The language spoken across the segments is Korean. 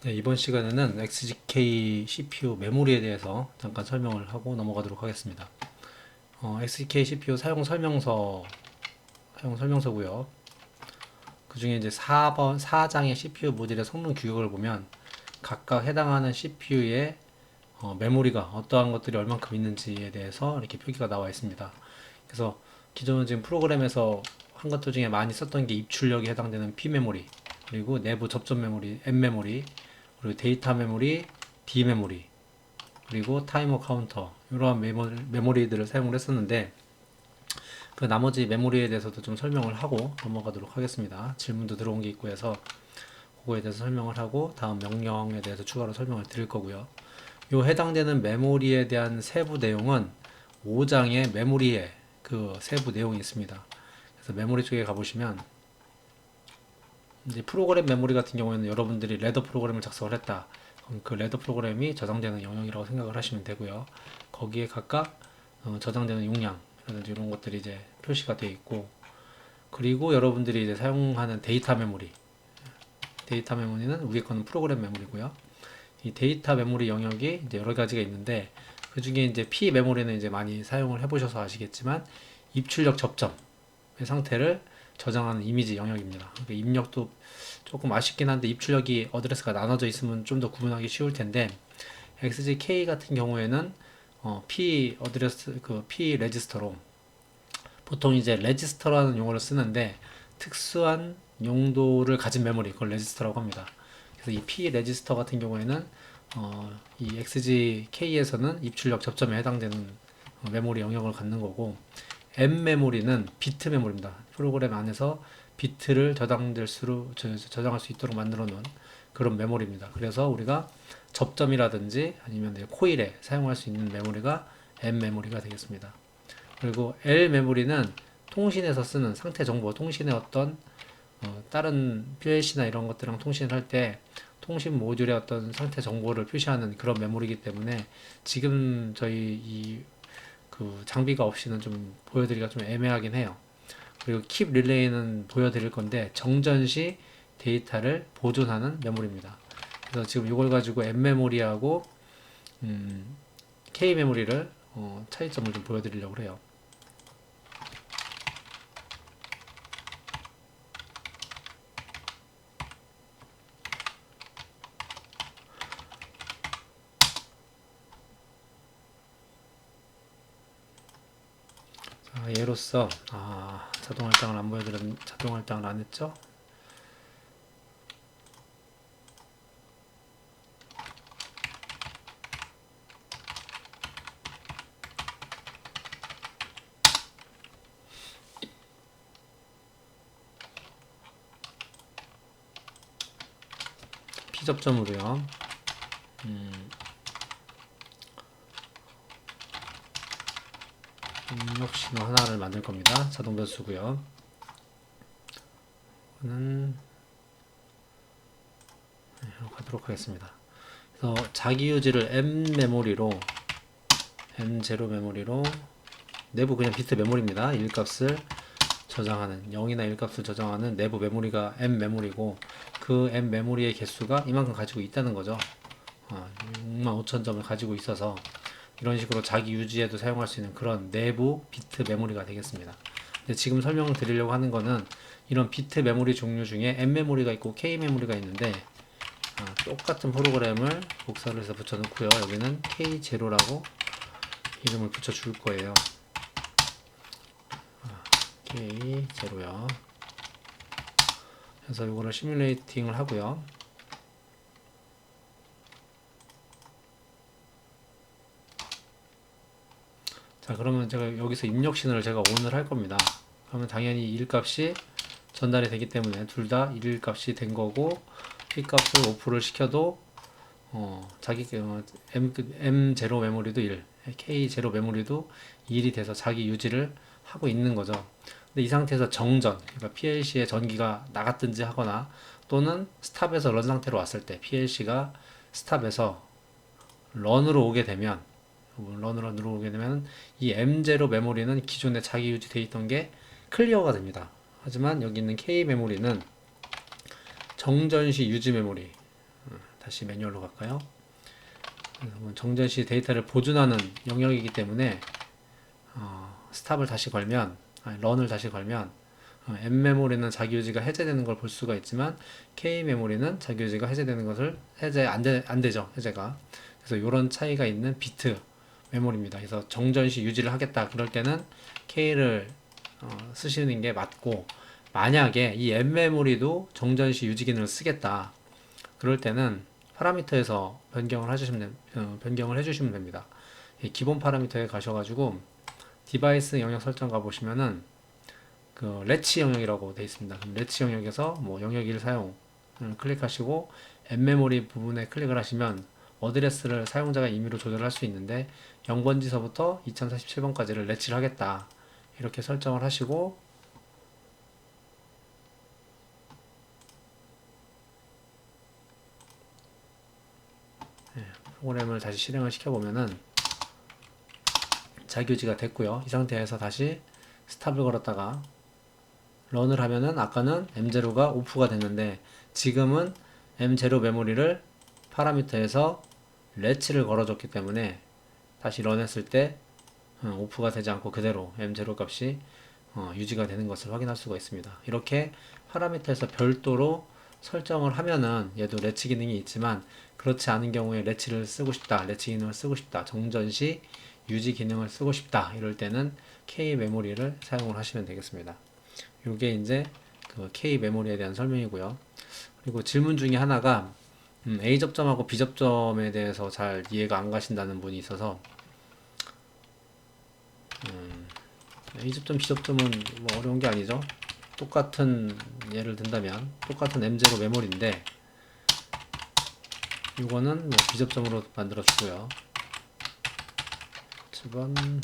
네, 이번 시간에는 XGK CPU 메모리에 대해서 잠깐 설명을 하고 넘어가도록 하겠습니다. XGK CPU 사용 설명서고요. 그 중에 이제 4장의 CPU 모듈의 성능 규격을 보면 각각 해당하는 CPU의 메모리가 어떠한 것들이 얼만큼 있는지에 대해서 이렇게 표기가 나와 있습니다. 그래서 기존 지금 프로그램에서 한 것들 중에 많이 썼던 게 입출력에 해당되는 P 메모리, 그리고 내부 접점 메모리, M 메모리, 그리고 데이터 메모리, D 메모리, 그리고 타이머 카운터 이러한 메모리들을 사용을 했었는데 그 나머지 메모리에 대해서도 좀 설명을 하고 넘어가도록 하겠습니다. 질문도 들어온 게 있고 해서 그거에 대해서 설명을 하고 다음 명령에 대해서 추가로 설명을 드릴 거고요. 요 해당되는 메모리에 대한 세부 내용은 5장의 메모리에 그 세부 내용이 있습니다. 그래서 메모리 쪽에 가보시면 이제 프로그램 메모리 같은 경우에는 여러분들이 레더 프로그램을 작성을 했다. 그럼 그 레더 프로그램이 저장되는 영역이라고 생각을 하시면 되고요. 거기에 각각 저장되는 용량이라든지 이런 것들이 이제 표시가 되어 있고, 그리고 여러분들이 이제 사용하는 데이터 메모리는 위에 거는 프로그램 메모리고요. 이 데이터 메모리 영역이 이제 여러 가지가 있는데 그 중에 이제 P 메모리는 이제 많이 사용을 해보셔서 아시겠지만 입출력 접점의 상태를 저장하는 이미지 영역입니다. 그러니까 입력도 조금 아쉽긴 한데 입출력이 어드레스가 나눠져 있으면 좀 더 구분하기 쉬울 텐데 XGK 같은 경우에는 P 어드레스 그 P 레지스터로 보통 이제 레지스터라는 용어를 쓰는데 특수한 용도를 가진 메모리 그걸 레지스터라고 합니다. 그래서 이 P 레지스터 같은 경우에는 이 XGK에서는 입출력 접점에 해당되는 메모리 영역을 갖는 거고 M 메모리는 비트 메모리입니다. 프로그램 안에서 비트를 저장할 수 있도록 만들어 놓은 그런 메모리입니다. 그래서 우리가 접점이라든지 아니면 코일에 사용할 수 있는 메모리가 M 메모리가 되겠습니다. 그리고 L 메모리는 통신에서 쓰는 상태 정보, 통신의 어떤 다른 PLC나 이런 것들이랑 통신을 할 때 통신 모듈의 어떤 상태 정보를 표시하는 그런 메모리이기 때문에 지금 저희 그 장비가 없이는 좀 보여드리기가 좀 애매하긴 해요. 그리고 킵 릴레이는 보여드릴 건데 정전 시 데이터를 보존하는 메모리입니다. 그래서 지금 이걸 가지고 M 메모리하고 K 메모리를 차이점을 좀 보여드리려고 해요. 예로서 자동 할당을 안 보여드렸 자동 할당을 안 했죠? P접점으로요. 입력 신호 하나를 만들 겁니다. 자동 변수고요. 이거는 가도록 하겠습니다. 그래서 자기 유지를 M0 메모리로 내부 그냥 비트 메모리입니다. 1값을 저장하는 0이나 1값을 저장하는 내부 메모리가 M 메모리고 그 M 메모리의 개수가 이만큼 가지고 있다는 거죠. 65,000점을 가지고 있어서 이런 식으로 자기 유지에도 사용할 수 있는 그런 내부 비트 메모리가 되겠습니다. 근데 지금 설명을 드리려고 하는 거는 이런 비트 메모리 종류 중에 M 메모리가 있고 K 메모리가 있는데 똑같은 프로그램을 복사를 해서 붙여놓고요. 여기는 K0라고 이름을 붙여줄 거예요. K0요. 그래서 이거를 시뮬레이팅을 하고요. 자, 그러면 제가 여기서 입력 신호를 제가 ON을 할 겁니다. 그러면 당연히 1값이 전달이 되기 때문에 둘 다 1값이 된 거고 P값을 오프를 시켜도 M0 메모리도 1, K0 메모리도 1이 돼서 자기 유지를 하고 있는 거죠. 근데 이 상태에서 정전, 그러니까 PLC의 전기가 나갔든지 하거나 또는 스탑에서 런 상태로 왔을 때 PLC가 스탑에서 런으로 오게 되면 이 M0 메모리는 기존에 자기 유지되어 있던 게 클리어가 됩니다. 하지만 여기 있는 K 메모리는 정전 시 유지 메모리, 다시 매뉴얼로 갈까요? 정전시 데이터를 보존하는 영역이기 때문에 스탑을 다시 걸면, 런을 다시 걸면 M 메모리는 자기 유지가 해제되는 걸 볼 수가 있지만 K 메모리는 자기 유지가 해제되는 것을 안 되죠. 해제가. 그래서 이런 차이가 있는 비트 메모리입니다. 그래서 정전시 유지를 하겠다 그럴 때는 K를 쓰시는 게 맞고, 만약에 이 M 메모리도 정전시 유지 기능을 쓰겠다 그럴 때는 파라미터에서 변경을 해주시면 됩니다. 기본 파라미터에 가셔가지고 디바이스 영역 설정 가보시면은 그 레치 영역이라고 되어 있습니다. 그럼 레치 영역에서 뭐 영역 1 사용 클릭하시고 앱메모리 부분에 클릭을 하시면 어드레스를 사용자가 임의로 조절할 수 있는데 0번지서부터 2047번까지를 레치를 하겠다 이렇게 설정을 하시고, 프로그램을 다시 실행을 시켜보면은 자기유지가 됐고요. 이 상태에서 다시 스탑을 걸었다가 런을 하면은 아까는 M0가 오프가 됐는데 지금은 M0 메모리를 파라미터에서 렛치를 걸어줬기 때문에 다시 런했을 때 오프가 되지 않고 그대로 M0 값이 유지가 되는 것을 확인할 수가 있습니다. 이렇게 파라미터에서 별도로 설정을 하면은 얘도 렛치 기능이 있지만, 그렇지 않은 경우에 렛치를 쓰고 싶다, 렛치 기능을 쓰고 싶다, 정전시 유지 기능을 쓰고 싶다 이럴 때는 K 메모리를 사용을 하시면 되겠습니다. 이게 이제 그 K 메모리에 대한 설명이고요. 그리고 질문 중에 하나가 A 접점하고 B 접점에 대해서 잘 이해가 안 가신다는 분이 있어서, A 접점, B 접점은 뭐 어려운 게 아니죠. 똑같은, 예를 든다면 똑같은 M0 메모리인데 이거는 뭐 B 접점으로 만들어 주고요. 7번,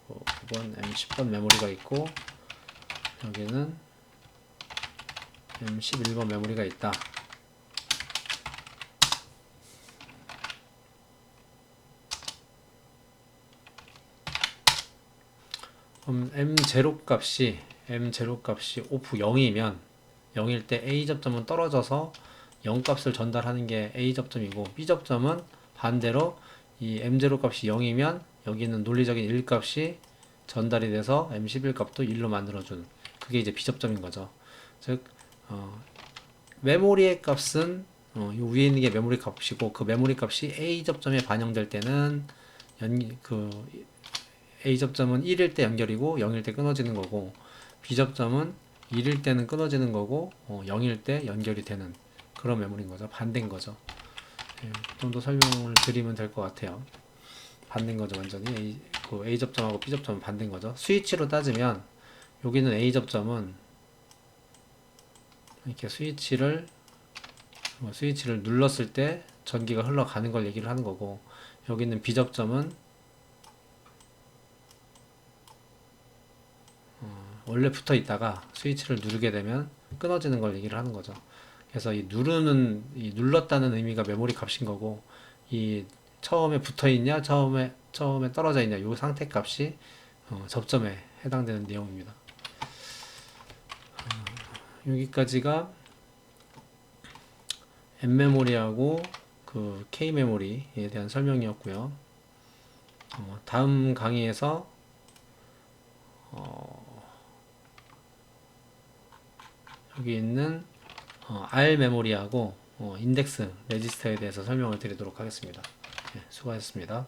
9번, M10번 메모리가 있고 여기는 M11번 메모리가 있다. 그럼 M0 값이 오프 0이면 0일 때 A 접점은 떨어져서 0 값을 전달하는 게 A 접점이고, B 접점은 반대로 이 M0 값이 0이면 여기는 논리적인 1 값이 전달이 돼서 M11 값도 1로 만들어준, 그게 이제 B 접점인 거죠. 즉 메모리의 값은 이 위에 있는 게 메모리 값이고, 그 메모리 값이 A 접점에 반영될 때는 A 접점은 1일 때 연결이고 0일 때 끊어지는 거고, B 접점은 1일 때는 끊어지는 거고 0일 때 연결이 되는 그런 메모리인 거죠. 반대인 거죠. 좀 더 설명을 드리면 될 것 같아요. 반대인 거죠. 완전히 A 접점하고 B 접점은 반대인 거죠. 스위치로 따지면 여기는 A 접점은 이렇게 스위치를 눌렀을 때 전기가 흘러가는 걸 얘기를 하는 거고, 여기는 B 접점은 원래 붙어 있다가 스위치를 누르게 되면 끊어지는 걸 얘기를 하는 거죠. 그래서 이 눌렀다는 의미가 메모리 값인 거고, 이 처음에 붙어 있냐 처음에 떨어져 있냐 이 상태 값이 접점에 해당되는 내용입니다. 여기까지가 M 메모리하고 그 K 메모리에 대한 설명이었고요. 다음 강의에서 여기 있는 R 메모리하고 인덱스 레지스터에 대해서 설명을 드리도록 하겠습니다. 수고하셨습니다.